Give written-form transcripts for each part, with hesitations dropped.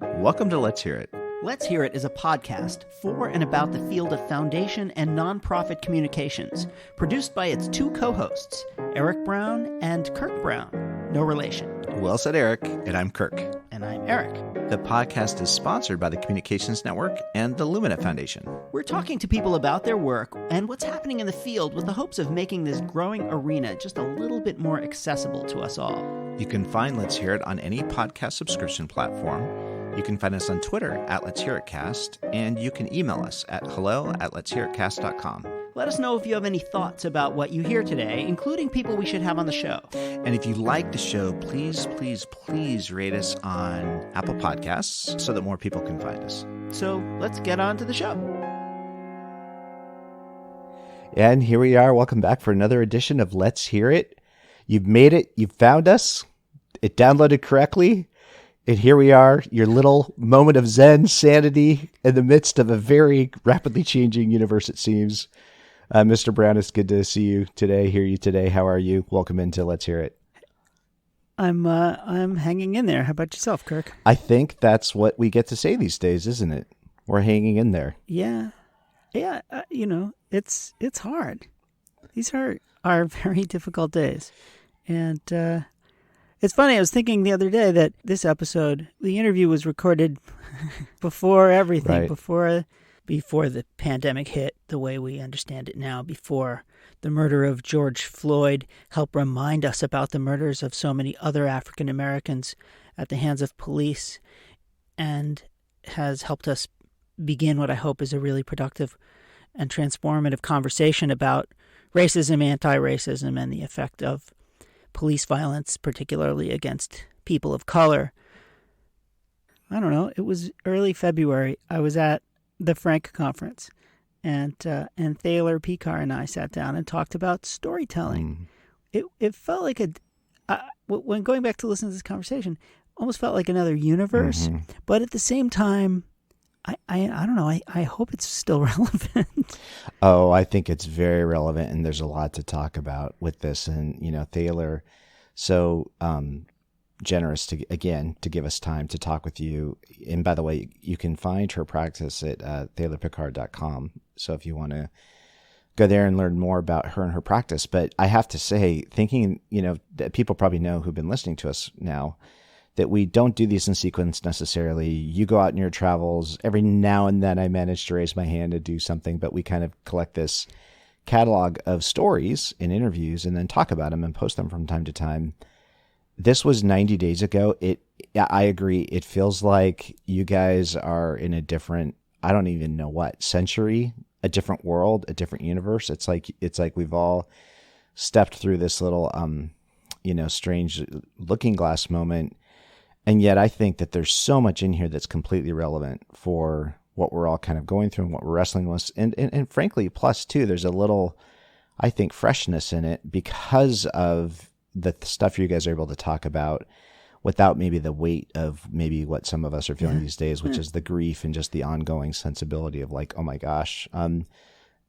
Welcome to Let's Hear It. Let's Hear It is a podcast for and about the field of foundation and nonprofit communications, produced by its two co-hosts, Eric Brown and Kirk Brown. No relation. Well said, Eric. And I'm Kirk. And I'm Eric. The podcast is sponsored by the Communications Network and the Lumina Foundation. We're talking to people about their work and what's happening in the field with the hopes of making this growing arena just a little bit more accessible to us all. You can find Let's Hear It on any podcast subscription platform. You can find us on Twitter at Let's Hear It Cast, and you can email us at hello@letshearitcast.com. Let us know if you have any thoughts about what you hear today, including people we should have on the show. And if you like the show, please rate us on Apple Podcasts so that more people can find us. So let's get on to the show. And here we are. Welcome back for another edition of Let's Hear It. You've made it. You've found us. It downloaded correctly. And here we are, your little moment of Zen sanity in the midst of a very rapidly changing universe, it seems. Mr. Brown, it's good to see you today, hear you today. How are you? Welcome into Let's Hear It. I'm hanging in there. How about yourself, Kirk? I think that's what we get to say these days, isn't it? We're hanging in there. Yeah. It's hard. These are very difficult days. And it's funny, I was thinking the other day that this episode, the interview was recorded before everything, right. Before the pandemic hit the way we understand it now, before the murder of George Floyd helped remind us about the murders of so many other African Americans at the hands of police, and has helped us begin what I hope is a really productive and transformative conversation about racism, anti-racism, and the effect of police violence, particularly against people of color. I don't know. It was early February. I was at the Frank conference, and Thaler Pekar and I sat down and talked about storytelling. It felt like when going back to listen to this conversation, almost felt like another universe. But at the same time, I don't know. I hope it's still relevant. Oh, I think it's very relevant, and there's a lot to talk about with this. And Thaler, so generous to give us time to talk with you. And by the way, you can find her practice at thalerpekar.com. So if you want to go there and learn more about her and her practice. But I have to say, thinking that people probably know who've been listening to us now, that we don't do these in sequence necessarily. You go out in your travels. Every now and then I manage to raise my hand to do something, but we kind of collect this catalog of stories and interviews and then talk about them and post them from time to time. This was 90 days ago. I agree. It feels like you guys are in a different, I don't even know what, century, a different world, a different universe. It's like we've all stepped through this little, strange looking glass moment. And yet I think that there's so much in here that's completely relevant for what we're all kind of going through and what we're wrestling with. And frankly, plus too, there's a little, I think, freshness in it because of the stuff you guys are able to talk about without maybe the weight of maybe what some of us are feeling these days, which is the grief and just the ongoing sensibility of like, oh my gosh.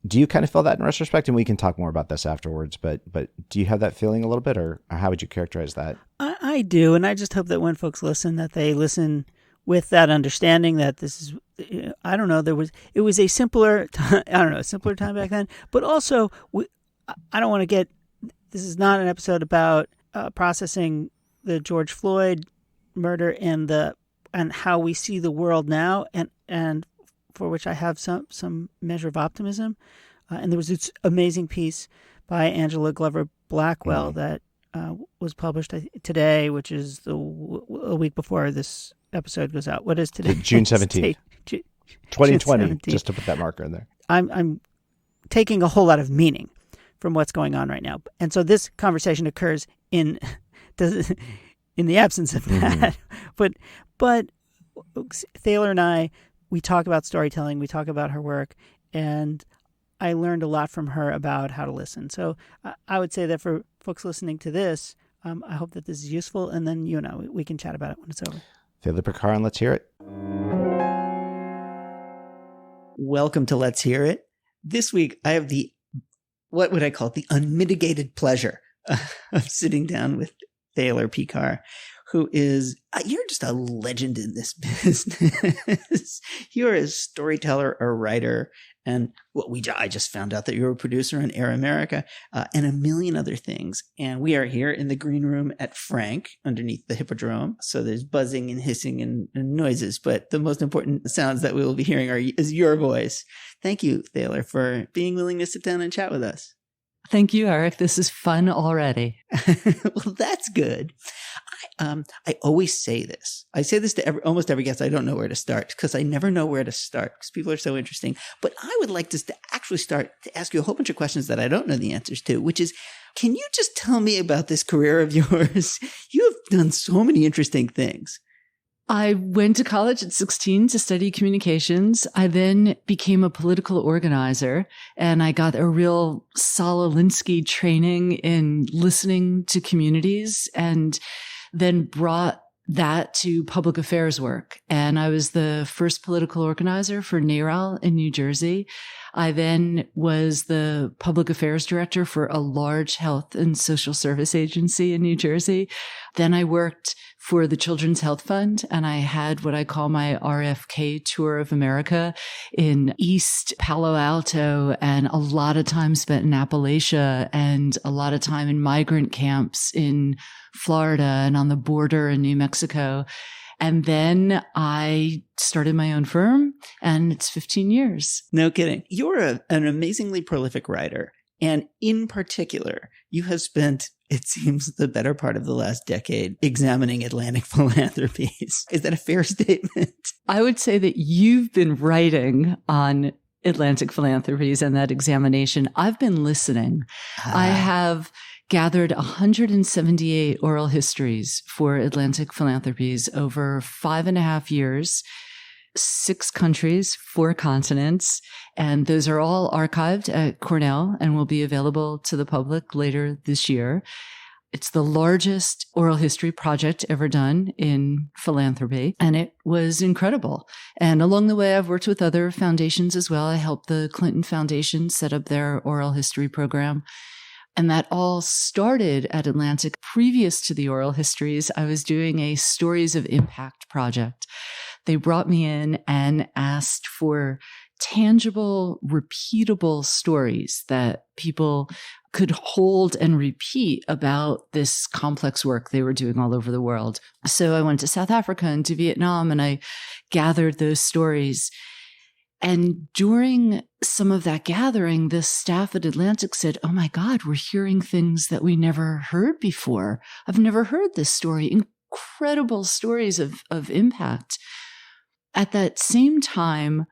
Do you kind of feel that in retrospect? And we can talk more about this afterwards, but do you have that feeling a little bit, or how would you characterize that? I do. And I just hope that when folks listen, that they listen with that understanding that this is, I don't know, it was a simpler time, simpler time back then, but also I don't want to get, this is not an episode about processing the George Floyd murder and how we see the world now, and for which I have some measure of optimism. And there was this amazing piece by Angela Glover Blackwell that was published today, which is a week before this episode goes out. What is today? June 17th. 2020, just to put that marker in there. I'm taking a whole lot of meaning from what's going on right now. And so this conversation occurs in the absence of that. But Thaler and I, we talk about storytelling, we talk about her work, and I learned a lot from her about how to listen. So I would say that for folks listening to this, I hope that this is useful, and then we can chat about it when it's over. Thaler Pekar, and let's hear it. Welcome to Let's Hear It. This week, I have what would I call it? The unmitigated pleasure of sitting down with Thaler Pekar, who is, you're just a legend in this business. You're a storyteller, a writer, and I just found out that you're a producer on Air America, and a million other things. And we are here in the green room at Frank underneath the Hippodrome. So there's buzzing and hissing and noises, but the most important sounds that we will be hearing is your voice. Thank you, Thaler, for being willing to sit down and chat with us. Thank you, Eric. This is fun already. Well, that's good. I always say this. I say this to almost every guest. I don't know where to start because I never know where to start because people are so interesting. But I would like to actually start to ask you a whole bunch of questions that I don't know the answers to, which is, can you just tell me about this career of yours? You have done so many interesting things. I went to college at 16 to study communications. I then became a political organizer, and I got a real Saul Alinsky training in listening to communities, and then brought that to public affairs work. And I was the first political organizer for NARAL in New Jersey. I then was the public affairs director for a large health and social service agency in New Jersey. Then I worked for the Children's Health Fund, and I had what I call my RFK tour of America in East Palo Alto, and a lot of time spent in Appalachia, and a lot of time in migrant camps in Florida and on the border in New Mexico. And then I started my own firm, and it's 15 years. No kidding. You're an amazingly prolific writer. And in particular, you have spent, it seems, the better part of the last decade examining Atlantic Philanthropies. Is that a fair statement? I would say that you've been writing on Atlantic Philanthropies and that examination. I've been listening. I have gathered 178 oral histories for Atlantic Philanthropies over 5.5 years, 6 countries, 4 continents, and those are all archived at Cornell and will be available to the public later this year. It's the largest oral history project ever done in philanthropy, and it was incredible. And along the way, I've worked with other foundations as well. I helped the Clinton Foundation set up their oral history program. And that all started at Atlantic. Previous to the oral histories, I was doing a Stories of Impact project. They brought me in and asked for tangible, repeatable stories that people could hold and repeat about this complex work they were doing all over the world. So I went to South Africa and to Vietnam, and I gathered those stories. And during some of that gathering, the staff at Atlantic said, "Oh my God, we're hearing things that we never heard before. I've never heard this story." Incredible stories of impact. At that same time,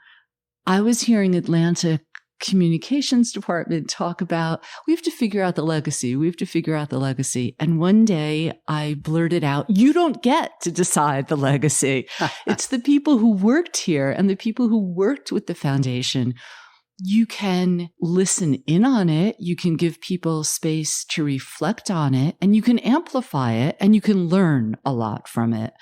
I was hearing Atlantic communications department talk about, we have to figure out the legacy. We have to figure out the legacy. And one day I blurted out, "You don't get to decide the legacy. It's the people who worked here and the people who worked with the foundation. You can listen in on it. You can give people space to reflect on it, and you can amplify it, and you can learn a lot from it."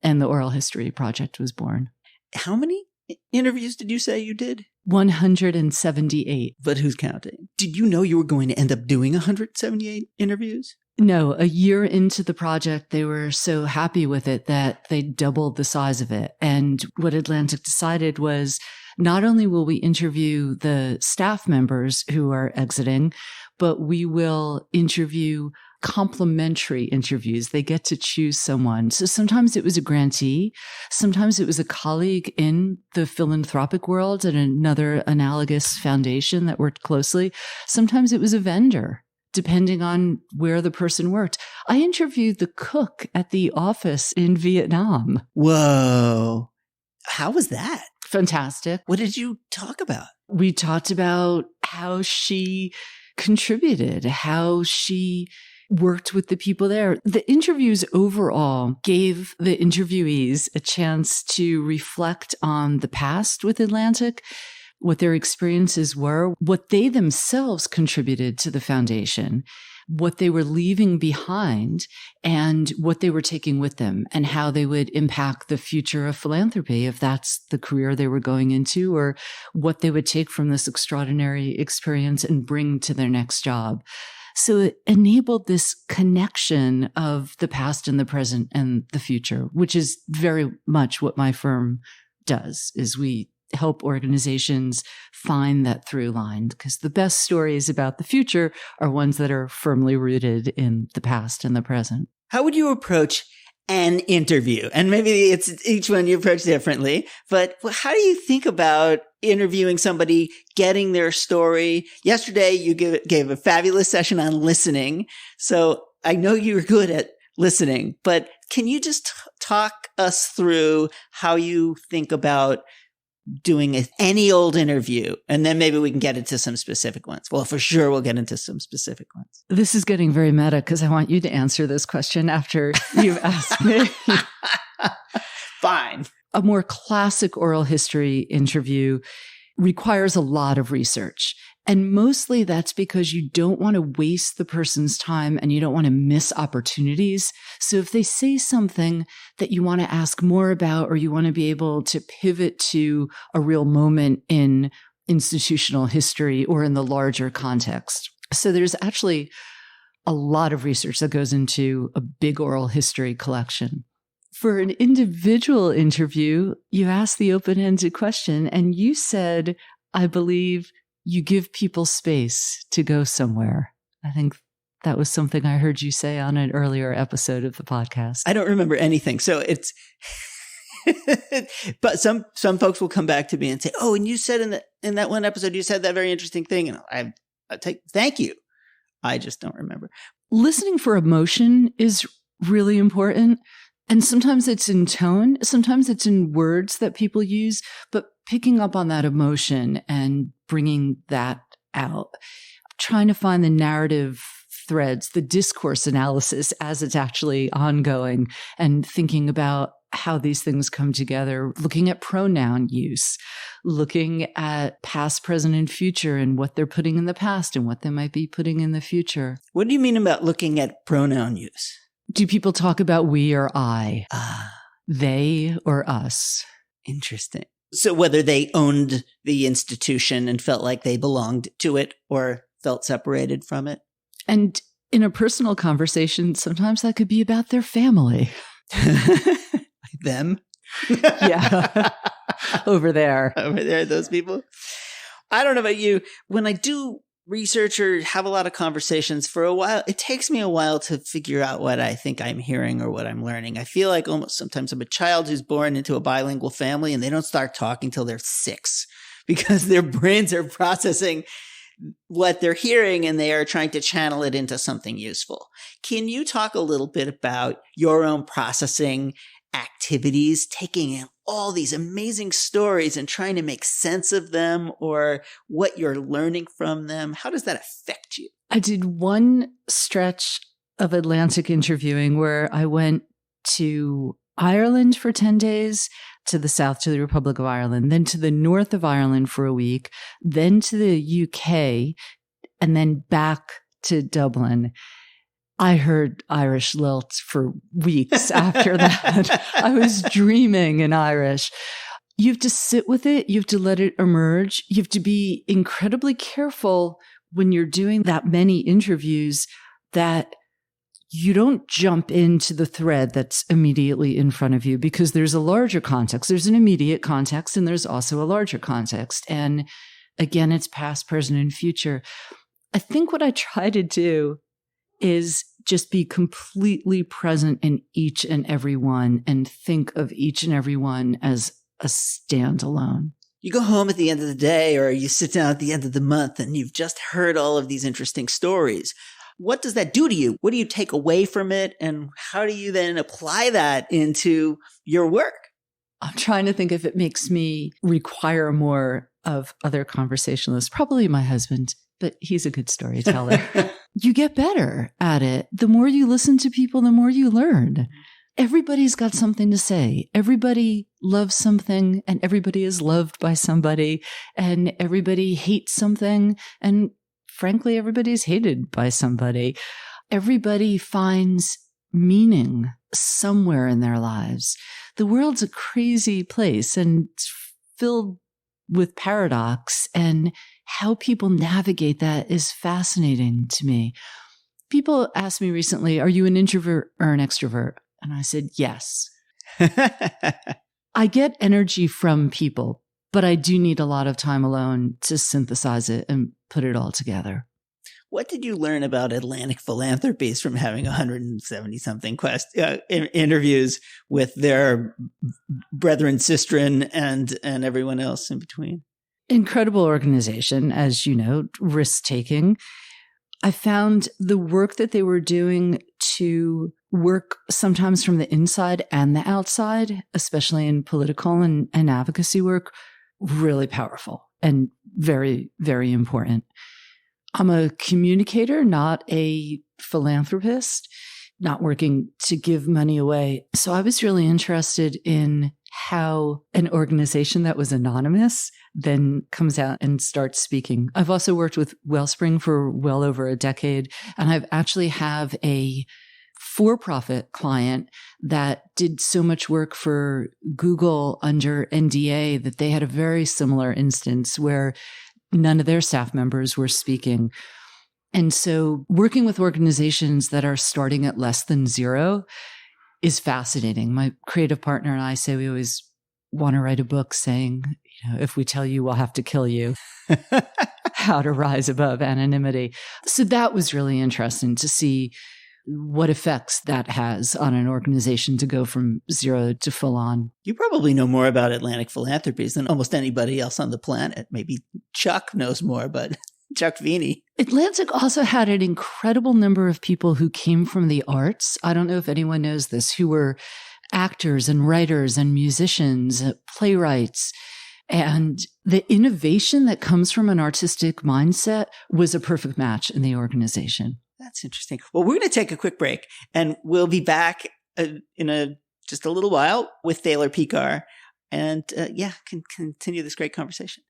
And the Oral History Project was born. How many interviews did you say you did? 178. But who's counting? Did you know you were going to end up doing 178 interviews? No, a year into the project, they were so happy with it that they doubled the size of it. And what Atlantic decided was, not only will we interview the staff members who are exiting, but we will interview complimentary interviews. They get to choose someone. So sometimes it was a grantee. Sometimes it was a colleague in the philanthropic world at another analogous foundation that worked closely. Sometimes it was a vendor, depending on where the person worked. I interviewed the cook at the office in Vietnam. Whoa. How was that? Fantastic. What did you talk about? We talked about how she contributed, how she worked with the people there. The interviews overall gave the interviewees a chance to reflect on the past with Atlantic, what their experiences were, what they themselves contributed to the foundation, what they were leaving behind, and what they were taking with them, and how they would impact the future of philanthropy, if that's the career they were going into, or what they would take from this extraordinary experience and bring to their next job. So it enabled this connection of the past and the present and the future, which is very much what my firm does, is we help organizations find that through line, because the best stories about the future are ones that are firmly rooted in the past and the present. How would you approach an interview? And maybe it's each one you approach differently, but how do you think about interviewing somebody, getting their story? Yesterday, you gave a fabulous session on listening. So I know you're good at listening, but can you just talk us through how you think about doing any old interview, and then maybe we can get into some specific ones? Well, for sure, we'll get into some specific ones. This is getting very meta because I want you to answer this question after you've asked me. Fine. A more classic oral history interview requires a lot of research. And mostly that's because you don't want to waste the person's time and you don't want to miss opportunities. So if they say something that you want to ask more about, or you want to be able to pivot to a real moment in institutional history or in the larger context. So there's actually a lot of research that goes into a big oral history collection. For an individual interview, you ask the open-ended question, and you said, I believe you give people space to go somewhere. I think that was something I heard you say on an earlier episode of the podcast. I don't remember anything. So it's, but some folks will come back to me and say, oh, and you said in that one episode, you said that very interesting thing. And I take, thank you. I just don't remember. Listening for emotion is really important. And sometimes it's in tone, sometimes it's in words that people use, but picking up on that emotion and bringing that out, trying to find the narrative threads, the discourse analysis as it's actually ongoing, and thinking about how these things come together, looking at pronoun use, looking at past, present, and future, and what they're putting in the past and what they might be putting in the future. What do you mean about looking at pronoun use? Do people talk about we or I? They or us? Interesting. So whether they owned the institution and felt like they belonged to it or felt separated from it. And in a personal conversation, sometimes that could be about their family. Them? Yeah. Over there, those people. I don't know about you. When I do research or have a lot of conversations for a while, it takes me a while to figure out what I think I'm hearing or what I'm learning. I feel like almost sometimes I'm a child who's born into a bilingual family and they don't start talking till they're 6 because their brains are processing what they're hearing and they are trying to channel it into something useful. Can you talk a little bit about your own processing activities, taking in all these amazing stories and trying to make sense of them, or what you're learning from them? How does that affect you? I did one stretch of Atlantic interviewing where I went to Ireland for 10 days, to the south, to the Republic of Ireland, then to the north of Ireland for a week, then to the UK, and then back to Dublin. I heard Irish lilt for weeks after that. I was dreaming in Irish. You have to sit with it. You have to let it emerge. You have to be incredibly careful when you're doing that many interviews that you don't jump into the thread that's immediately in front of you, because there's a larger context. There's an immediate context and there's also a larger context. And again, it's past, present, and future. I think what I try to do is just be completely present in each and every one and think of each and every one as a standalone. You go home at the end of the day, or you sit down at the end of the month and you've just heard all of these interesting stories. What does that do to you? What do you take away from it? And how do you then apply that into your work? I'm trying to think if it makes me require more of other conversationalists. Probably my husband, but he's a good storyteller. You get better at it. The more you listen to people, the more you learn. Everybody's got something to say. Everybody loves something, and everybody is loved by somebody, and everybody hates something, and frankly, everybody's hated by somebody. Everybody finds meaning somewhere in their lives. The world's a crazy place, and it's filled with paradox, and how people navigate that is fascinating to me. People asked me recently, are you an introvert or an extrovert? And I said, yes. I get energy from people, but I do need a lot of time alone to synthesize it and put it all together. What did you learn about Atlantic Philanthropies from having 170-something interviews with their brethren, sistren, and everyone else in between? Incredible organization, as you know, risk-taking. I found the work that they were doing to work sometimes from the inside and the outside, especially in political and advocacy work, really powerful and very, very important. I'm a communicator, not a philanthropist, not working to give money away. So I was really interested in how an organization that was anonymous then comes out and starts speaking. I've also worked with Wellspring for well over a decade, and I've actually have a for-profit client that did so much work for Google under NDA that they had a very similar instance where none of their staff members were speaking. And so working with organizations that are starting at less than zero is fascinating. My creative partner and I say we always want to write a book saying, if we tell you, we'll have to kill you. How to rise above anonymity. So that was really interesting to see what effects that has on an organization to go from zero to full on. You probably know more about Atlantic Philanthropies than almost anybody else on the planet. Maybe Chuck knows more, but Chuck Feeney. Atlantic also had an incredible number of people who came from the arts. I don't know if anyone knows this, who were actors and writers and musicians, playwrights. And the innovation that comes from an artistic mindset was a perfect match in the organization. That's interesting. Well, we're going to take a quick break, and we'll be back in just a little while with Thaler Pekar, and can continue this great conversation.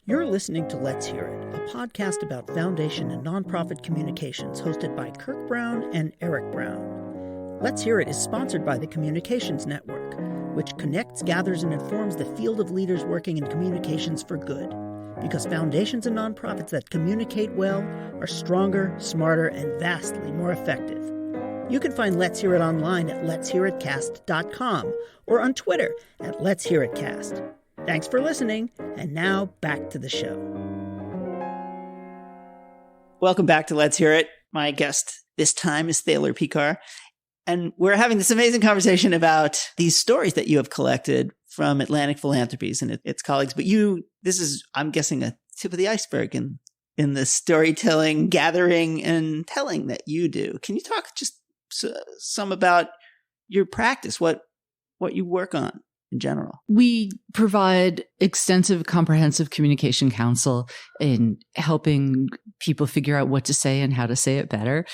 You're listening to Let's Hear It, a podcast about foundation and nonprofit communications hosted by Kirk Brown and Eric Brown. Let's Hear It is sponsored by the Communications Network, which connects, gathers, and informs the field of leaders working in communications for good. Because foundations and nonprofits that communicate well are stronger, smarter, and vastly more effective. You can find Let's Hear It online at letshearitcast.com or on Twitter at Let's Hear It Cast. Thanks for listening, and now back to the show. Welcome back to Let's Hear It. My guest this time is Thaler Pekar, and we're having this amazing conversation about these stories that you have collected from Atlantic Philanthropies and its colleagues. But this is, I'm guessing, a tip of the iceberg in the storytelling, gathering, and telling that you do. Can you talk just some about your practice, what you work on in general? We provide extensive, comprehensive communication counsel in helping people figure out what to say and how to say it better.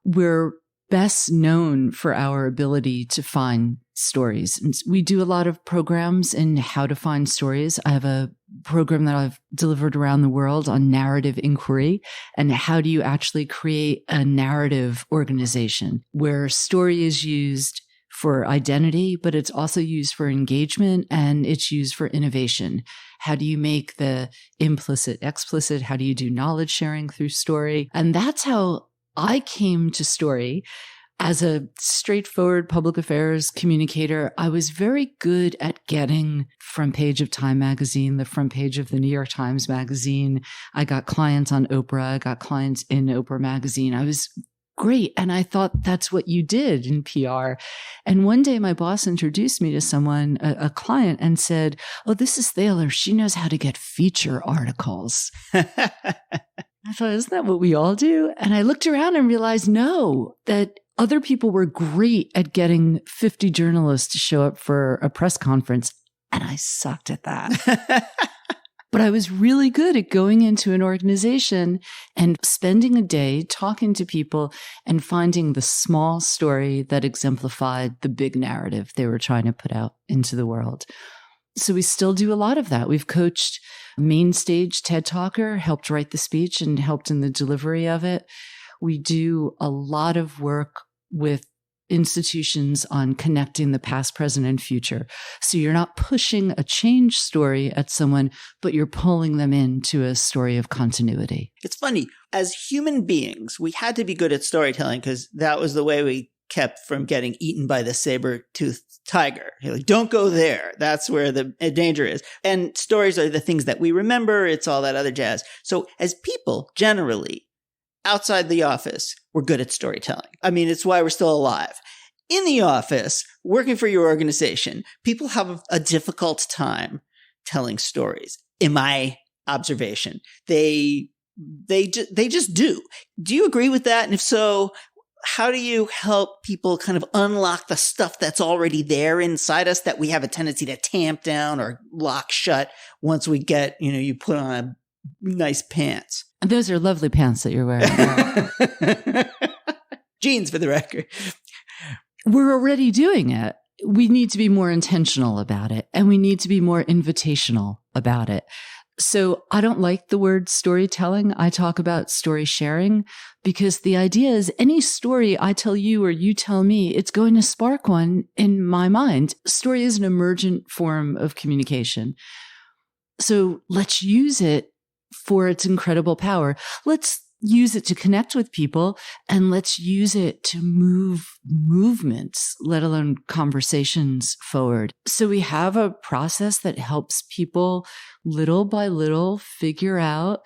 We're best known for our ability to find stories. And we do a lot of programs in how to find stories. I have a program that I've delivered around the world on narrative inquiry and how do you actually create a narrative organization where story is used for identity, but it's also used for engagement and it's used for innovation. How do you make the implicit explicit? How do you do knowledge sharing through story? And that's how I came to story. As a straightforward public affairs communicator, I was very good at getting front page of Time magazine, the front page of the New York Times magazine. I got clients on Oprah. I got clients in Oprah magazine. I was great. And I thought that's what you did in PR. And one day my boss introduced me to someone, a client, and said, "Oh, this is Thaler. She knows how to get feature articles." I thought, isn't that what we all do? And I looked around and realized, no, that other people were great at getting 50 journalists to show up for a press conference. And I sucked at that. But I was really good at going into an organization and spending a day talking to people and finding the small story that exemplified the big narrative they were trying to put out into the world. So we still do a lot of that. We've coached main stage TED Talker, helped write the speech and helped in the delivery of it. We do a lot of work with institutions on connecting the past, present, and future. So you're not pushing a change story at someone, but you're pulling them into a story of continuity. It's funny. As human beings, we had to be good at storytelling because that was the way we kept from getting eaten by the saber-toothed tiger. You're like, don't go there. That's where the danger is. And stories are the things that we remember. It's all that other jazz. So as people, generally, outside the office, we're good at storytelling. I mean, it's why we're still alive. In the office, working for your organization, people have a difficult time telling stories. In my observation, they just do. Do you agree with that? And if so, how do you help people kind of unlock the stuff that's already there inside us that we have a tendency to tamp down or lock shut once we get, you put on a nice pants? Those are lovely pants that you're wearing. Jeans, for the record. We're already doing it. We need to be more intentional about it, and we need to be more invitational about it. So I don't like the word storytelling. I talk about story sharing because the idea is any story I tell you or you tell me, it's going to spark one in my mind. Story is an emergent form of communication. So let's use it for its incredible power. Let's use it to connect with people, and let's use it to move movements, let alone conversations forward. So we have a process that helps people little by little figure out,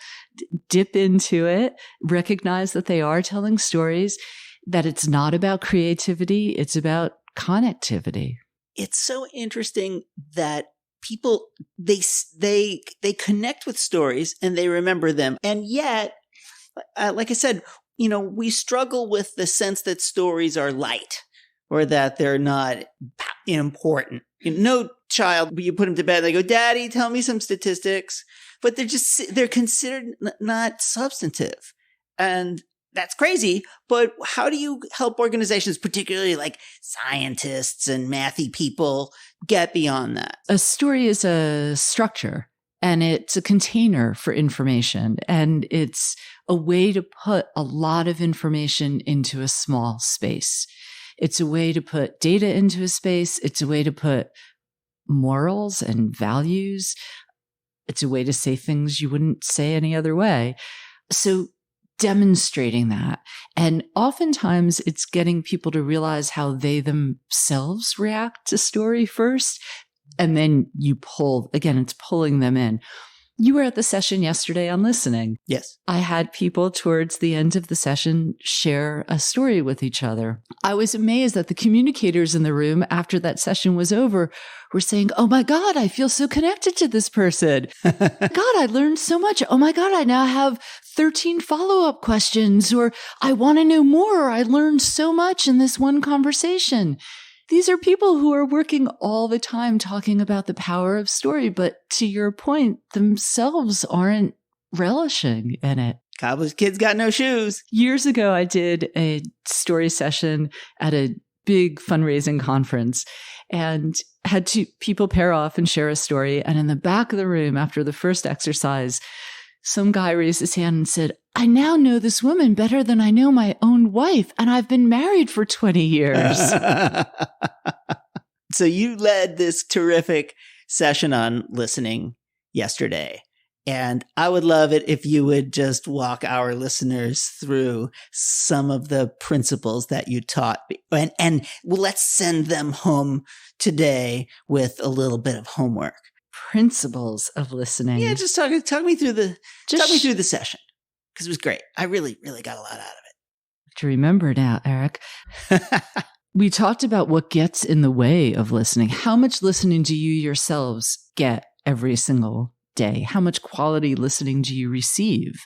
dip into it, recognize that they are telling stories, that it's not about creativity, it's about connectivity. It's so interesting that people, they connect with stories and they remember them. And yet, like I said, we struggle with the sense that stories are light or that they're not important. No child, you put them to bed, they go, Daddy, tell me some statistics. But they're considered not substantive. And that's crazy. But how do you help organizations, particularly like scientists and mathy people, get beyond that? A story is a structure. And it's a container for information. And it's a way to put a lot of information into a small space. It's a way to put data into a space. It's a way to put morals and values. It's a way to say things you wouldn't say any other way. So demonstrating that. And oftentimes it's getting people to realize how they themselves react to story first. And then you it's pulling them in. You were at the session yesterday on listening. Yes. I had people towards the end of the session share a story with each other. I was amazed that the communicators in the room after that session was over were saying, oh my God, I feel so connected to this person. God, I learned so much. Oh my God, I now have 13 follow-up questions, or I want to know more, or I learned so much in this one conversation. These are people who are working all the time talking about the power of story, but to your point, themselves aren't relishing in it. Cobbler's kids got no shoes. Years ago, I did a story session at a big fundraising conference and had two people pair off and share a story. And in the back of the room, after the first exercise, some guy raised his hand and said, I now know this woman better than I know my own wife, and I've been married for 20 years. So you led this terrific session on listening yesterday, and I would love it if you would just walk our listeners through some of the principles that you taught, and let's send them home today with a little bit of homework. Principles of listening. Yeah, just talk me through the session, because it was great. I really, really got a lot out of it. To remember now, Eric. We talked about what gets in the way of listening. How much listening do you yourselves get every single day? How much quality listening do you receive?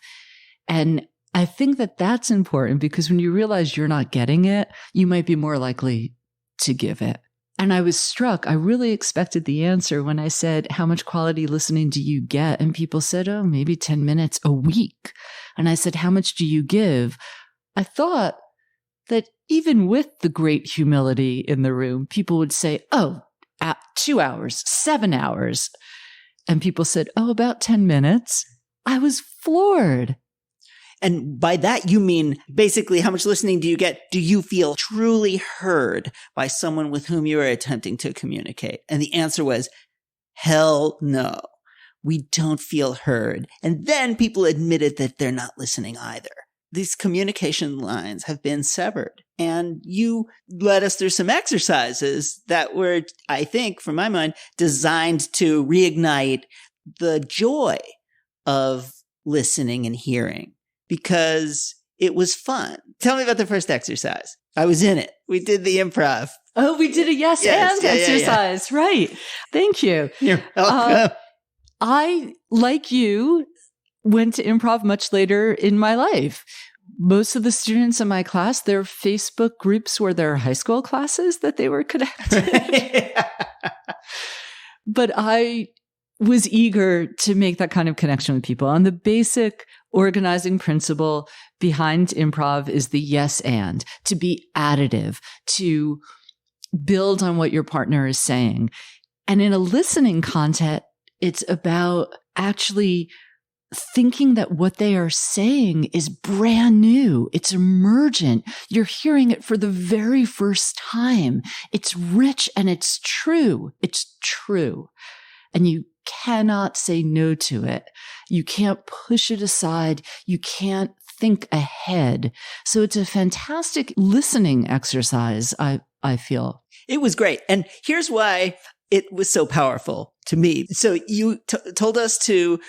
And I think that that's important because when you realize you're not getting it, you might be more likely to give it. And I was struck. I really expected the answer when I said, how much quality listening do you get? And people said, oh, maybe 10 minutes a week. And I said, how much do you give? I thought that even with the great humility in the room, people would say, oh, 2 hours, 7 hours. And people said, oh, about 10 minutes. I was floored. And by that, you mean basically how much listening do you get? Do you feel truly heard by someone with whom you are attempting to communicate? And the answer was, hell no. We don't feel heard. And then people admitted that they're not listening either. These communication lines have been severed. And you led us through some exercises that were, I think, from my mind, designed to reignite the joy of listening and hearing, because it was fun. Tell me about the first exercise. I was in it. We did the improv. Oh, we did a yes and exercise. Yeah. Right. Thank you. You're welcome. I, like you, went to improv much later in my life. Most of the students in my class, their Facebook groups were their high school classes that they were connected. But I was eager to make that kind of connection with people. And the basic organizing principle behind improv is the yes and, to be additive, to build on what your partner is saying. And in a listening context, it's about actually thinking that what they are saying is brand new. It's emergent. You're hearing it for the very first time. It's rich and it's true. It's true. And you cannot say no to it. You can't push it aside. You can't think ahead. So it's a fantastic listening exercise, I feel. It was great. And here's why it was so powerful to me. So you told us you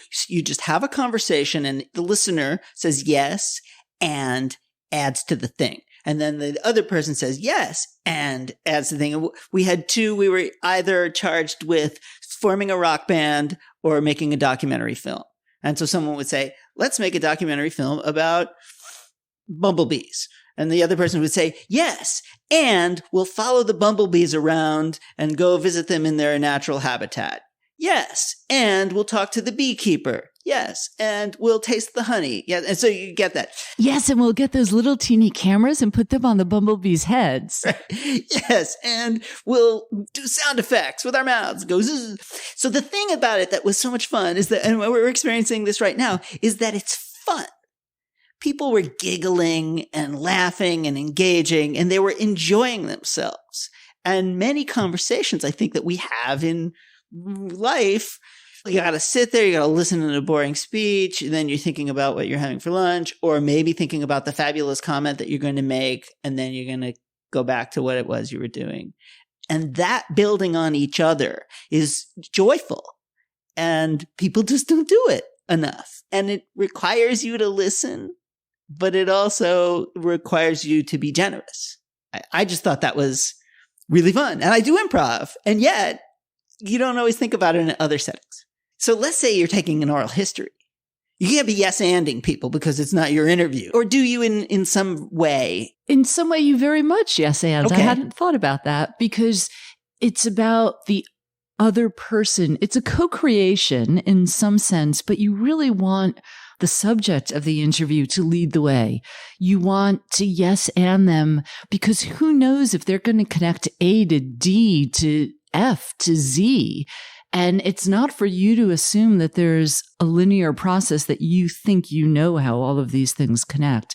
just have a conversation and the listener says yes and adds to the thing. And then the other person says yes and adds to the thing. We were either charged with forming a rock band or making a documentary film. And so someone would say, let's make a documentary film about bumblebees. And the other person would say, yes, and we'll follow the bumblebees around and go visit them in their natural habitat. Yes, and we'll talk to the beekeeper. Yes, and we'll taste the honey. Yeah, and so you get that. Yes, and we'll get those little teeny cameras and put them on the bumblebees' heads. Yes, and we'll do sound effects with our mouths. Go zzz. So the thing about it that was so much fun is that, and we're experiencing this right now, is that it's fun. People were giggling and laughing and engaging, and they were enjoying themselves. And many conversations I think that we have in life, you got to sit there, you got to listen to a boring speech, and then you're thinking about what you're having for lunch, or maybe thinking about the fabulous comment that you're going to make, and then you're going to go back to what it was you were doing. And that building on each other is joyful, and people just don't do it enough. And it requires you to listen, but it also requires you to be generous. I just thought that was really fun. And I do improv, and yet you don't always think about it in other settings. So let's say you're taking an oral history. You can't be yes-anding people because it's not your interview. Or do you in some way? In some way, you very much yes-and. Okay. I hadn't thought about that because it's about the other person. It's a co-creation in some sense, but you really want the subject of the interview to lead the way. You want to yes-and them because who knows if they're going to connect A to D to F to Z. And it's not for you to assume that there's a linear process that you think you know how all of these things connect.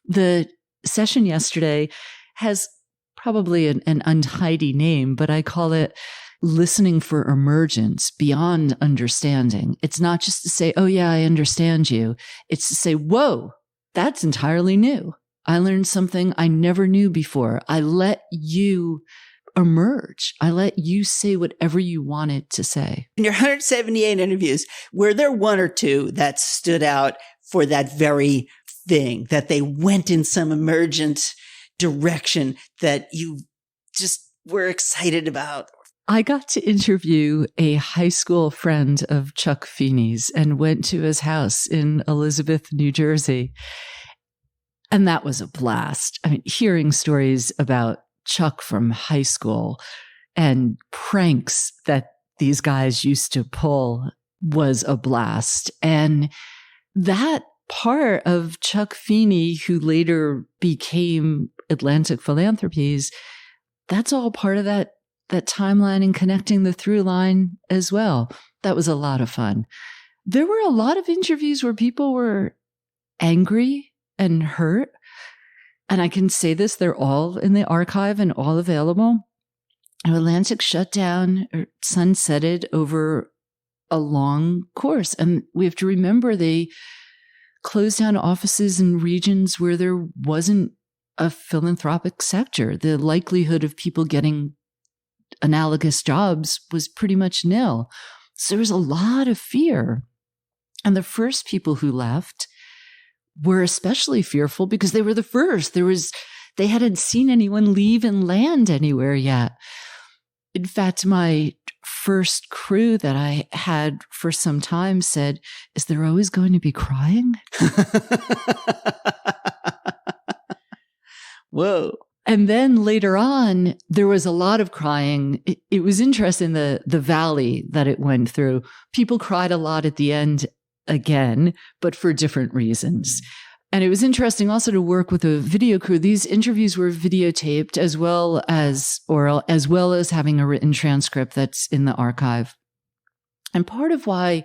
The session yesterday has probably an untidy name, but I call it listening for emergence beyond understanding. It's not just to say, oh yeah, I understand you. It's to say, whoa, that's entirely new. I learned something I never knew before. I let you emerge. I let you say whatever you wanted to say. In your 178 interviews, were there one or two that stood out for that very thing, that they went in some emergent direction that you just were excited about? I got to interview a high school friend of Chuck Feeney's and went to his house in Elizabeth, New Jersey. And that was a blast. I mean, hearing stories about Chuck from high school and pranks that these guys used to pull was a blast. And that part of Chuck Feeney, who later became Atlantic Philanthropies, that's all part of that timeline and connecting the through line as well. That was a lot of fun. There were a lot of interviews where people were angry and hurt. And I can say this, they're all in the archive and all available. Atlantic shut down or sunsetted over a long course. And we have to remember they closed down offices in regions where there wasn't a philanthropic sector. The likelihood of people getting analogous jobs was pretty much nil. So there was a lot of fear. And the first people who left were especially fearful because they were the first. They hadn't seen anyone leave and land anywhere yet. In fact, my first crew that I had for some time said, "Is there always going to be crying?" Whoa. And then later on, there was a lot of crying. It was interesting, the valley that it went through. People cried a lot at the end again, but for different reasons. And it was interesting also to work with a video crew. These interviews were videotaped as well as oral, as well as having a written transcript that's in the archive. And part of why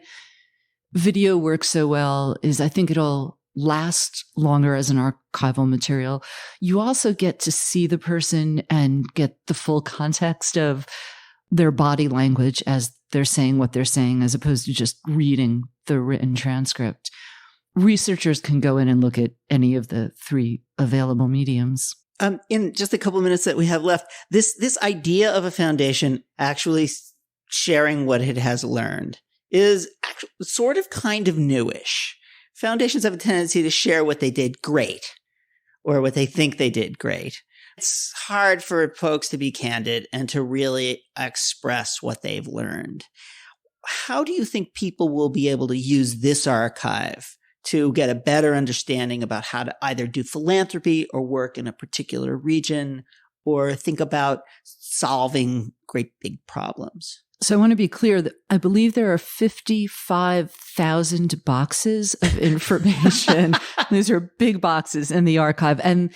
video works so well is I think it'll last longer as an archival material. You also get to see the person and get the full context of their body language as they're saying what they're saying, as opposed to just reading the written transcript. Researchers can go in and look at any of the three available mediums. In just a couple minutes that we have left, this idea of a foundation actually sharing what it has learned is actually sort of kind of newish. Foundations have a tendency to share what they did great or what they think they did great. It's hard for folks to be candid and to really express what they've learned. How do you think people will be able to use this archive to get a better understanding about how to either do philanthropy or work in a particular region or think about solving great big problems? So I want to be clear that I believe there are 55,000 boxes of information. These are big boxes in the archive. And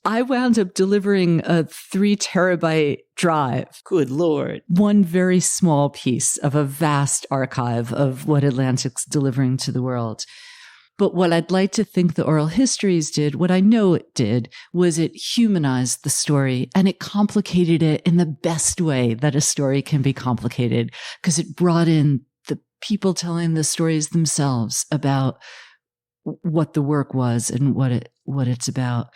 I wound up delivering a 3 terabyte drive. Good Lord. One very small piece of a vast archive of what Atlantic's delivering to the world. But what I'd like to think the oral histories did, what I know it did, was it humanized the story and it complicated it in the best way that a story can be complicated, because it brought in the people telling the stories themselves about what the work was and what it's about.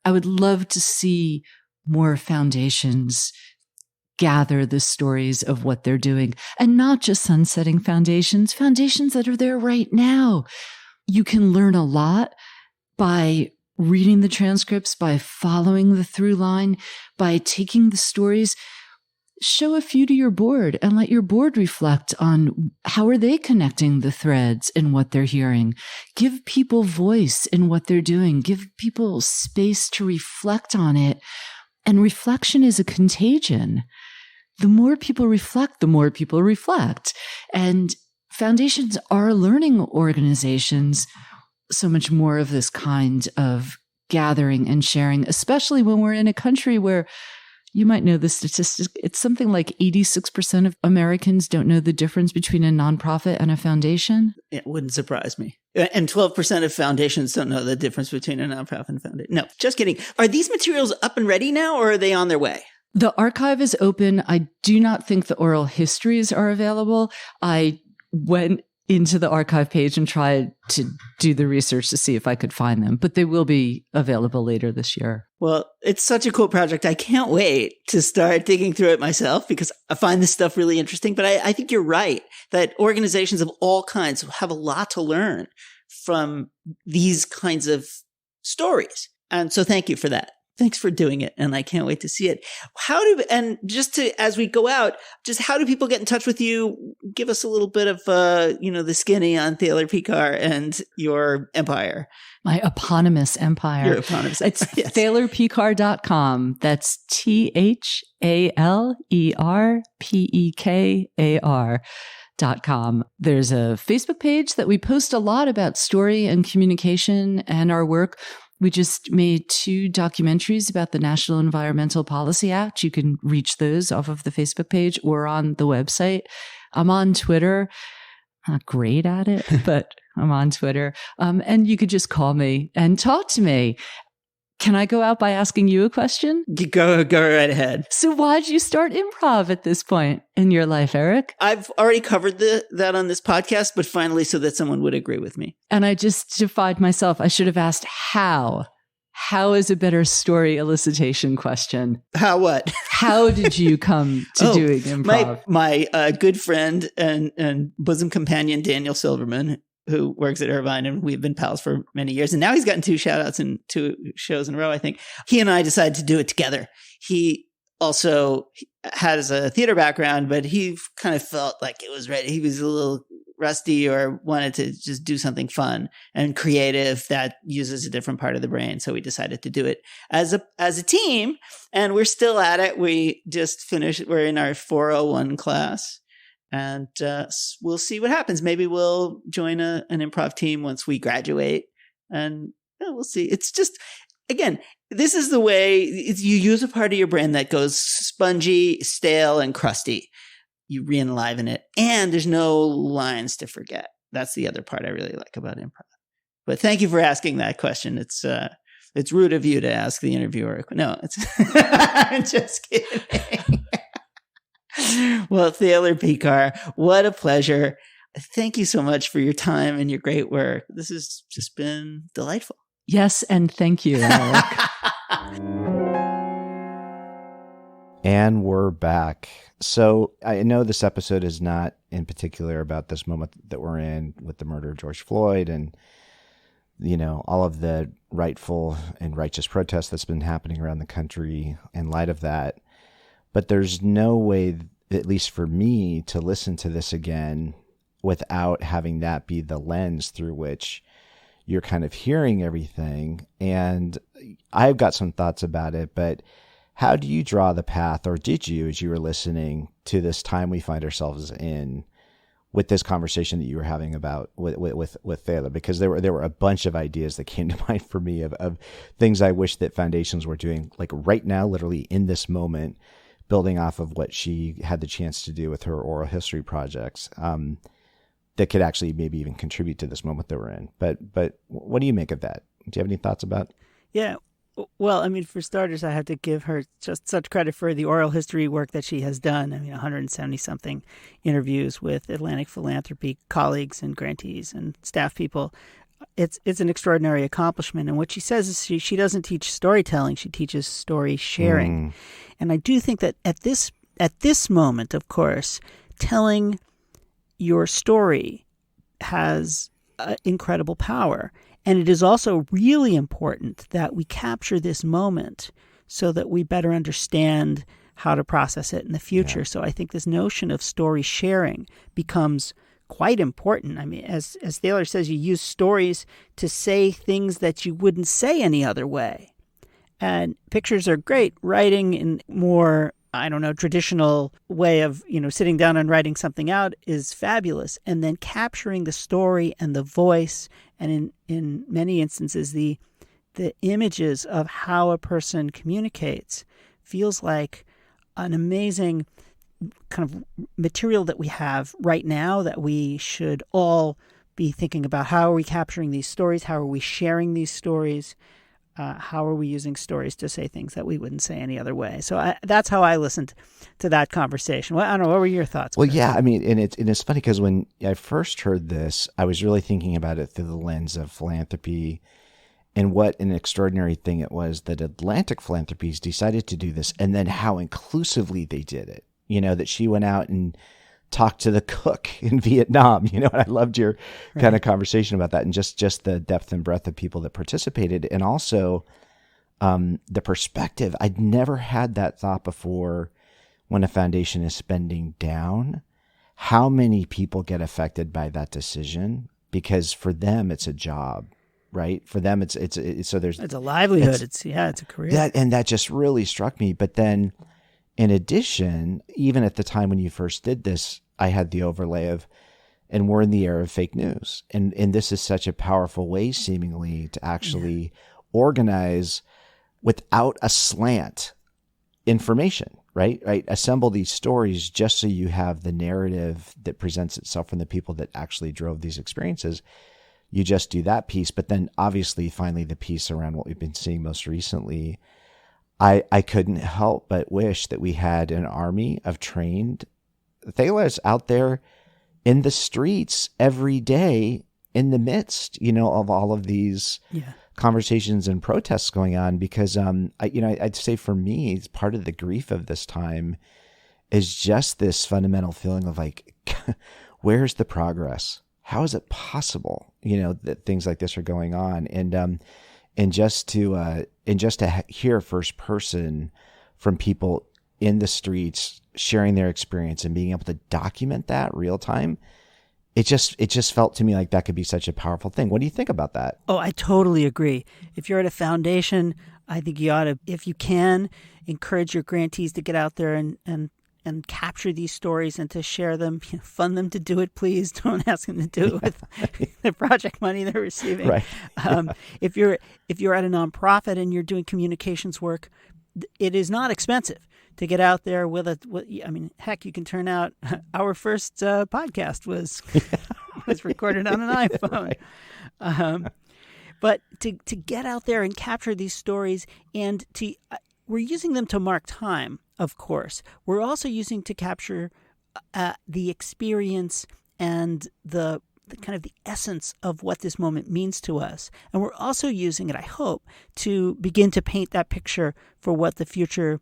I would love to see more foundations gather the stories of what they're doing, and not just sunsetting foundations that are there right now. You can learn a lot by reading the transcripts, by following the through line, by taking the stories. Show a few to your board and let your board reflect on how are they connecting the threads in what they're hearing. Give people voice in what they're doing. Give people space to reflect on it. And reflection is a contagion. The more people reflect, the more people reflect. And foundations are learning organizations. So much more of this kind of gathering and sharing, especially when we're in a country where, you might know the statistic, it's something like 86% of Americans don't know the difference between a nonprofit and a foundation. It wouldn't surprise me. And 12% of foundations don't know the difference between a nonprofit and a foundation. No, just kidding. Are these materials up and ready now, or are they on their way? The archive is open. I do not think the oral histories are available. I went into the archive page and tried to do the research to see if I could find them, but they will be available later this year. Well, it's such a cool project. I can't wait to start digging through it myself because I find this stuff really interesting. But I think you're right that organizations of all kinds have a lot to learn from these kinds of stories. And so thank you for that. Thanks for doing it. And I can't wait to see it. As we go out, just how do people get in touch with you? Give us a little bit of, the skinny on Thaler Pekar and your empire. My eponymous empire. Your eponymous. It's yes. thalerpekar.com. That's ThalerPekar.com. There's a Facebook page that we post a lot about story and communication and our work. We just made 2 documentaries about the National Environmental Policy Act. You can reach those off of the Facebook page or on the website. I'm on Twitter. I'm not great at it, but I'm on Twitter. And you could just call me and talk to me. Can I go out by asking you a question? Go right ahead. So why'd you start improv at this point in your life, Eric? I've already covered that on this podcast, but finally so that someone would agree with me. And I just defied myself. I should have asked how. How is a better story elicitation question? How what? How did you come to doing improv? My good friend and bosom companion, Daniel Silverman, who works at Irvine, and we've been pals for many years. And now he's gotten 2 shout outs in 2 shows in a row, I think. He and I decided to do it together. He also has a theater background, but he kind of felt like it was ready. He was a little rusty or wanted to just do something fun and creative that uses a different part of the brain. So we decided to do it as a team, and we're still at it. We just finished. We're in our 401 class. And we'll see what happens. Maybe we'll join an improv team once we graduate, and we'll see. It's just, again, this is the way you use a part of your brain that goes spongy, stale, and crusty. You re-enliven it, and there's no lines to forget. That's the other part I really like about improv. But thank you for asking that question. It's rude of you to ask the interviewer. No, I'm just kidding. Well, Thaler Pekar, what a pleasure. Thank you so much for your time and your great work. This has just been delightful. Yes, and thank you, Eric. And we're back. So I know this episode is not in particular about this moment that we're in with the murder of George Floyd and, all of the rightful and righteous protests that's been happening around the country in light of that. But there's no way, at least for me, to listen to this again without having that be the lens through which you're kind of hearing everything. And I've got some thoughts about it, but how do you draw the path, or did you, as you were listening to this time we find ourselves in with this conversation that you were having about with Thaler? Because there were a bunch of ideas that came to mind for me of things I wish that foundations were doing, like right now, literally in this moment, building off of what she had the chance to do with her oral history projects, that could actually maybe even contribute to this moment that we're in. But what do you make of that? Do you have any thoughts about? Yeah. Well, I mean, for starters, I have to give her just such credit for the oral history work that she has done. I mean, 170-something interviews with Atlantic Philanthropy colleagues and grantees and staff people. It's an extraordinary accomplishment. And what she says is she doesn't teach storytelling. She teaches story sharing. And I do think that at this moment, of course, telling your story has incredible power. And it is also really important that we capture this moment so that we better understand how to process it in the future. Yeah. So I think this notion of story sharing becomes quite important. I mean, as Thaler says, you use stories to say things that you wouldn't say any other way. And pictures are great. Writing in more, traditional way of, sitting down and writing something out is fabulous. And then capturing the story and the voice, and in many instances, the images of how a person communicates feels like an amazing kind of material that we have right now that we should all be thinking about. How are we capturing these stories? How are we sharing these stories? How are we using stories to say things that we wouldn't say any other way? So that's how I listened to that conversation. Well, I don't know. What were your thoughts? Well, yeah, I mean, and it's funny because when I first heard this, I was really thinking about it through the lens of philanthropy and what an extraordinary thing it was that Atlantic Philanthropies decided to do this, and then how inclusively they did it. That she went out and talked to the cook in Vietnam, and I loved your kind of conversation about that, and just the depth and breadth of people that participated, and also the perspective. I'd never had that thought before. When a foundation is spending down, how many people get affected by that decision? Because for them, it's a job, right? For them, it's so there's it's a livelihood. It's a career. That just really struck me. But then, in addition, even at the time when you first did this, I had the overlay of, and we're in the era of fake news. And this is such a powerful way, seemingly, to actually organize without a slant information, right? Assemble these stories just so you have the narrative that presents itself from the people that actually drove these experiences. you just do that piece. But then obviously finally the piece around what we've been seeing most recently, I couldn't help but wish that we had an army of trained Thalers out there in the streets every day in the midst, of all of these conversations and protests going on. Because, I'd say for me, it's part of the grief of this time is just this fundamental feeling of like, where's the progress? How is it possible, that things like this are going on? And just to hear first person from people in the streets sharing their experience and being able to document that real time, it just felt to me like that could be such a powerful thing. What do you think about that? Oh, I totally agree. If you're at a foundation, I think you ought to, if you can, encourage your grantees to get out there and capture these stories and to share them, fund them to do it, please. Don't ask them to do it with the project money they're receiving. Right. If you're at a nonprofit and you're doing communications work, it is not expensive to get out there heck, you can turn out. Our first podcast was recorded on an iPhone. Right. But to get out there and capture these stories, and we're using them to mark time, of course. We're also using to capture the experience and the kind of the essence of what this moment means to us. And we're also using it, I hope, to begin to paint that picture for what the future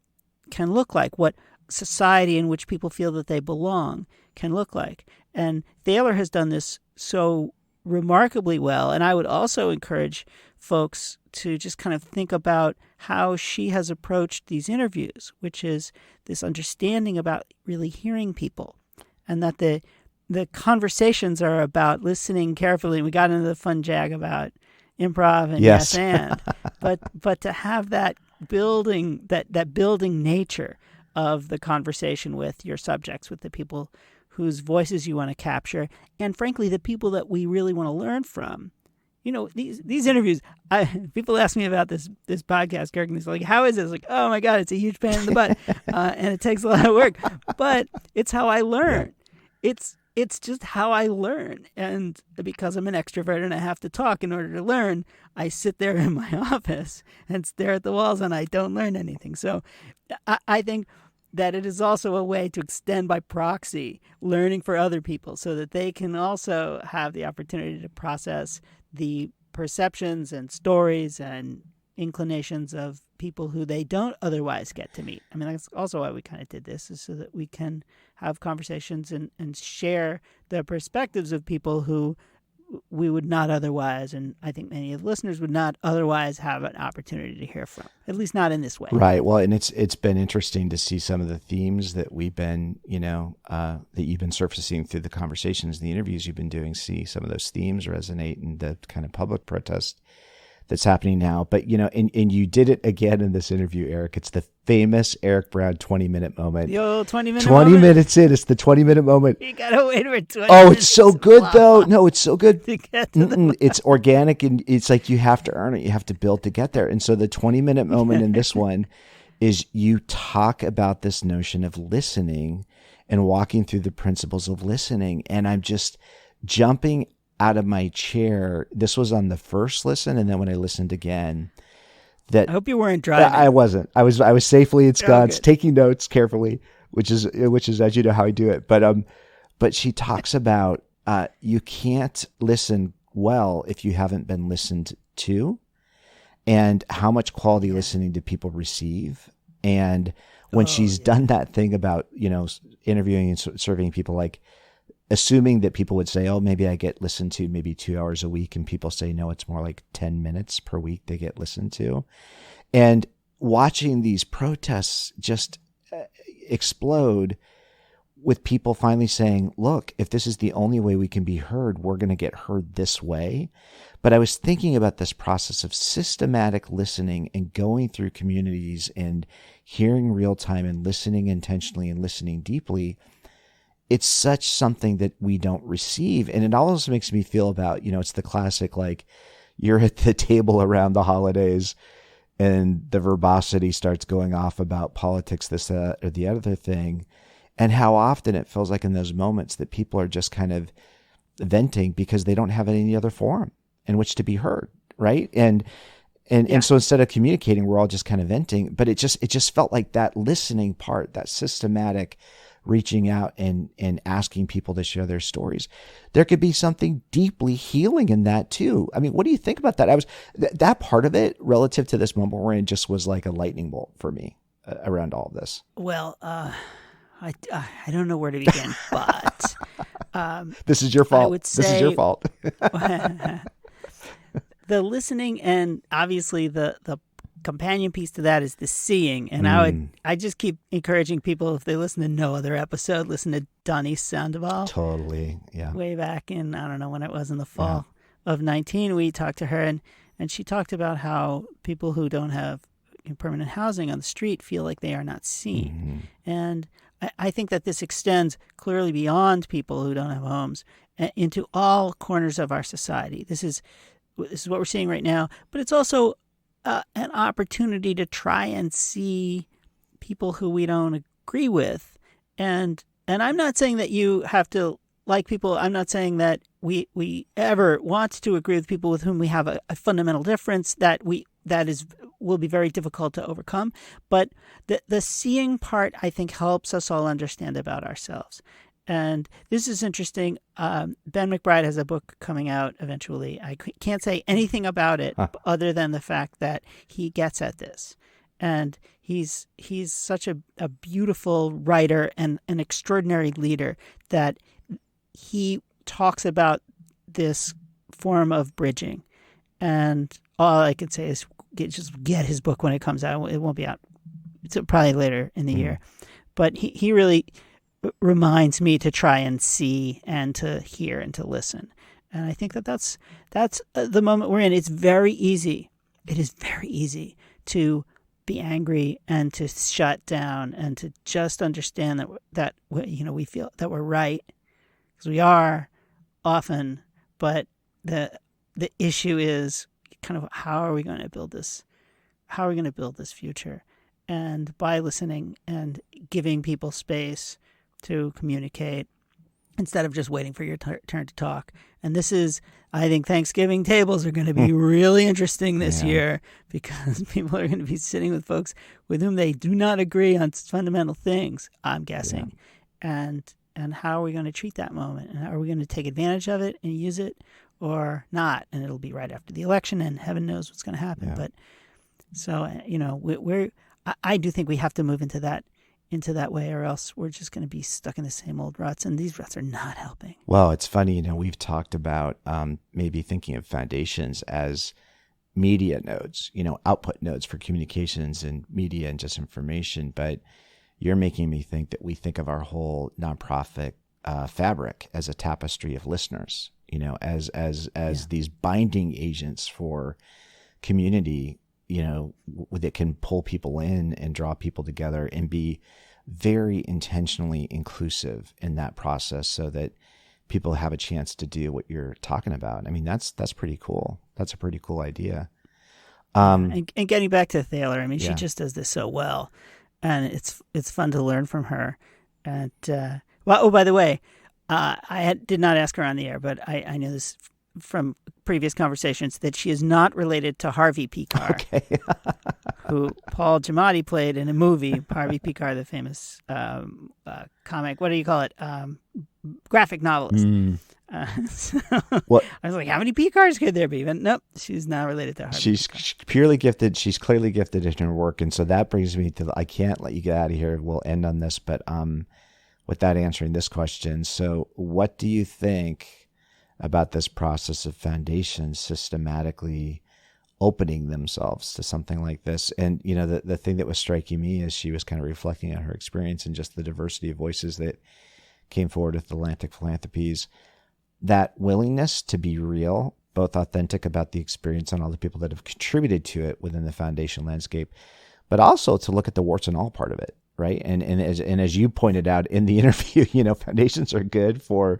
can look like, what society in which people feel that they belong can look like. And Thaler has done this so remarkably well. And I would also encourage folks to just kind of think about how she has approached these interviews, which is this understanding about really hearing people, and that the conversations are about listening carefully. We got into the fun jag about improv and yes and, but to have that building, that building nature of the conversation with your subjects, with the people whose voices you want to capture, and frankly, the people that we really want to learn from. These interviews, people ask me about this podcast, Kirk, and it's like, how is it? It's like, oh my God, it's a huge pain in the butt. And it takes a lot of work, but it's how I learn. Yeah. It's just how I learn. And because I'm an extrovert and I have to talk in order to learn, I sit there in my office and stare at the walls and I don't learn anything. So I think that it is also a way to extend by proxy learning for other people so that they can also have the opportunity to process the perceptions and stories and inclinations of people who they don't otherwise get to meet. I mean, that's also why we kind of did this, is so that we can have conversations and share the perspectives of people who we would not otherwise, and I think many of the listeners would not otherwise have an opportunity to hear from, at least not in this way. Right. Well, and it's been interesting to see some of the themes that we've been, that you've been surfacing through the conversations, the interviews you've been doing, see some of those themes resonate in the kind of public protest that's happening now. But, and you did it again in this interview, Eric. It's the famous Eric Brown 20-minute moment. Yo, 20-minute 20 minutes in. It's the 20-minute moment. You got to wait for 20 Oh, minutes. it's so good, though. No, it's so good. To get to It's organic, and it's like you have to earn it. You have to build to get there. And so the 20-minute moment in this one is you talk about this notion of listening and walking through the principles of listening. And I'm just jumping out of my chair. This was on the first listen, and then when I listened again, I hope you weren't driving. I wasn't. I was safely ensconced, good. taking notes carefully, which is as you know how I do it. But she talks about you can't listen well if you haven't been listened to, and how much quality listening do people receive. And when she's done that thing about interviewing and surveying people, like assuming that people would say, oh, maybe I get listened to maybe 2 hours a week. And people say, no, it's more like 10 minutes per week they get listened to. And watching these protests just explode with people finally saying, look, if this is the only way we can be heard, we're going to get heard this way. But I was thinking about this process of systematic listening and going through communities and hearing real time and listening intentionally and listening deeply. It's such something that we don't receive. And it also makes me feel about, it's the classic, like you're at the table around the holidays and the verbosity starts going off about politics, this or the other thing. And how often it feels like in those moments that people are just kind of venting because they don't have any other forum in which to be heard, right? And so instead of communicating, we're all just kind of venting. But it just felt like that listening part, that systematic reaching out and asking people to share their stories. There could be something deeply healing in that too. I mean, what do you think about that? That part of it relative to this moment we're in just was like a lightning bolt for me around all of this. Well, I don't know where to begin, but this is your fault. I would say, this is your fault. The listening, and obviously the companion piece to that is the seeing. And I just keep encouraging people, if they listen to no other episode, listen to Donnie Sandoval. Totally, yeah. Way back in, I don't know when it was, in the fall of 19, we talked to her, and she talked about how people who don't have permanent housing on the street feel like they are not seen. Mm-hmm. And I think that this extends clearly beyond people who don't have homes into all corners of our society. This is what we're seeing right now, but it's also an opportunity to try and see people who we don't agree with. And I'm not saying that you have to like people. I'm not saying that we ever want to agree with people with whom we have a fundamental difference that will be very difficult to overcome. But the seeing part, I think, helps us all understand about ourselves. And this is interesting. Ben McBride has a book coming out eventually. I can't say anything about it other than the fact that he gets at this. And he's such a beautiful writer and an extraordinary leader that he talks about this form of bridging. And all I can say is just get his book when it comes out. It won't be out. It's probably later in the year. But he really reminds me to try and see and to hear and to listen. And I think that's the moment we're in. It's very easy. It is very easy to be angry and to shut down and to just understand that we feel that we're right, because we are often. But the issue is kind of how are we going to build this? How are we going to build this future? And by listening and giving people space to communicate instead of just waiting for your turn to talk. And this is, I think, Thanksgiving tables are going to be really interesting this year, because people are going to be sitting with folks with whom they do not agree on fundamental things, I'm guessing. Yeah. And how are we going to treat that moment? And are we going to take advantage of it and use it or not? And it'll be right after the election, and heaven knows what's going to happen. Yeah. But so, I do think we have to move into that way, or else we're just going to be stuck in the same old ruts, and these ruts are not helping. Well, it's funny, we've talked about maybe thinking of foundations as media nodes, output nodes for communications and media and just information. But you're making me think that we think of our whole nonprofit fabric as a tapestry of listeners, as these binding agents for community, that can pull people in and draw people together and be very intentionally inclusive in that process, so that people have a chance to do what you're talking about. I mean, that's pretty cool. That's a pretty cool idea. And getting back to Thaler, I mean, she just does this so well, and it's fun to learn from her. And by the way, did not ask her on the air, but I knew this from previous conversations, that she is not related to Harvey Pekar, who Paul Giamatti played in a movie. Harvey Pekar, the famous comic, what do you call it? Graphic novelist. So I was like, how many Pekars could there be? But nope, she's not related to Harvey. She's purely gifted. She's clearly gifted in her work. And so that brings me to, I can't let you get out of here. We'll end on this, but without answering this question. So what do you think about this process of foundations systematically opening themselves to something like this? And, the thing that was striking me is she was kind of reflecting on her experience and just the diversity of voices that came forward with Atlantic Philanthropies, that willingness to be real, both authentic about the experience and all the people that have contributed to it within the foundation landscape, but also to look at the warts and all part of it. Right. And as you pointed out in the interview, foundations are good for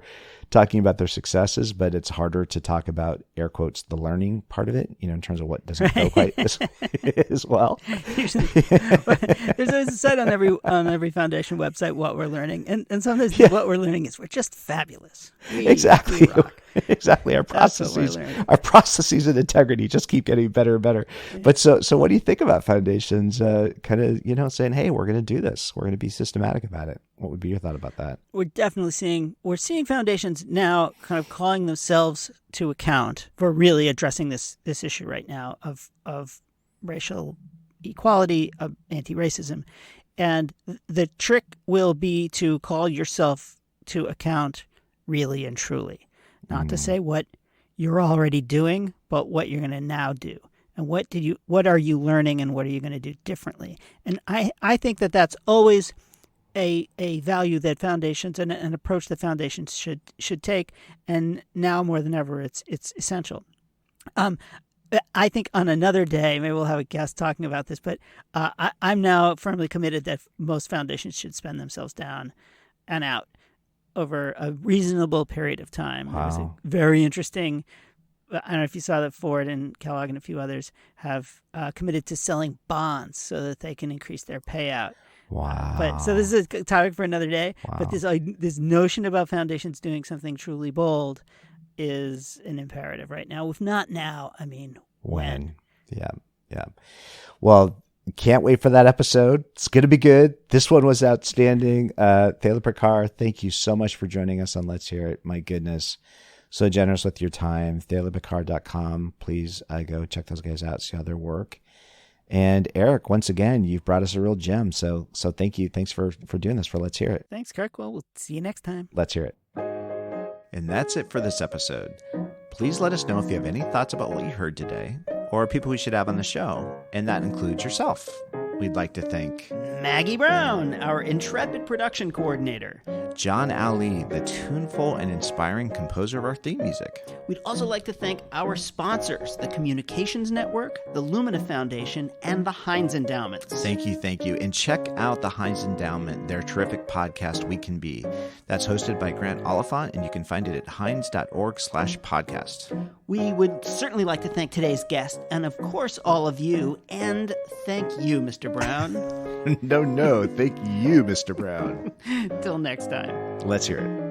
talking about their successes, but it's harder to talk about, air quotes, the learning part of it, in terms of what doesn't go quite as well. Usually, there's always a site on every foundation website, what we're learning. And sometimes what we're learning is we're just fabulous. Exactly. We rock. Exactly. Our That's what we're processes and integrity just keep getting better and better. But so what do you think about foundations kind of, saying, hey, we're going to do this. We're going to be systematic about it. What would be your thought about that? We're definitely seeing foundations now kind of calling themselves to account for really addressing this issue right now of racial equality, of anti-racism. And the trick will be to call yourself to account really and truly. Not to say what you're already doing, but what you're going to now do. And what are you learning and what are you going to do differently? And I think that that's always a value that foundations and an approach that foundations should take. And now more than ever, it's essential. I think on another day, maybe we'll have a guest talking about this, but I'm now firmly committed that most foundations should spend themselves down and out over a reasonable period of time. Wow. It was a very interesting, I don't know if you saw that Ford and Kellogg and a few others have committed to selling bonds so that they can increase their payout. Wow. But so this is a topic for another day. Wow. But this notion about foundations doing something truly bold is an imperative right now. If not now, I mean, when? Yeah. Well, can't wait for that episode. It's going to be good. This one was outstanding. Thaler Pekar, thank you so much for joining us on Let's Hear It. My goodness. So generous with your time. ThalerPekar.com. Please go check those guys out, see how their work. And Eric, once again, you've brought us a real gem. So thank you. Thanks for doing this for Let's Hear It. Thanks, Kirk. Well, we'll see you next time. Let's hear it. And that's it for this episode. Please let us know if you have any thoughts about what you heard today or people we should have on the show. And that includes yourself. We'd like to thank Maggie Brown, our intrepid production coordinator. John Ali, the tuneful and inspiring composer of our theme music. We'd also like to thank our sponsors, the Communications Network, the Lumina Foundation, and the Heinz Endowment. Thank you. And check out the Heinz Endowment, their terrific podcast, We Can Be. That's hosted by Grant Oliphant, and you can find it at heinz.org/podcast. We would certainly like to thank today's guest, and of course all of you, and thank you, Mr. Brown. No, thank you, Mr. Brown. Till next time. Let's hear it.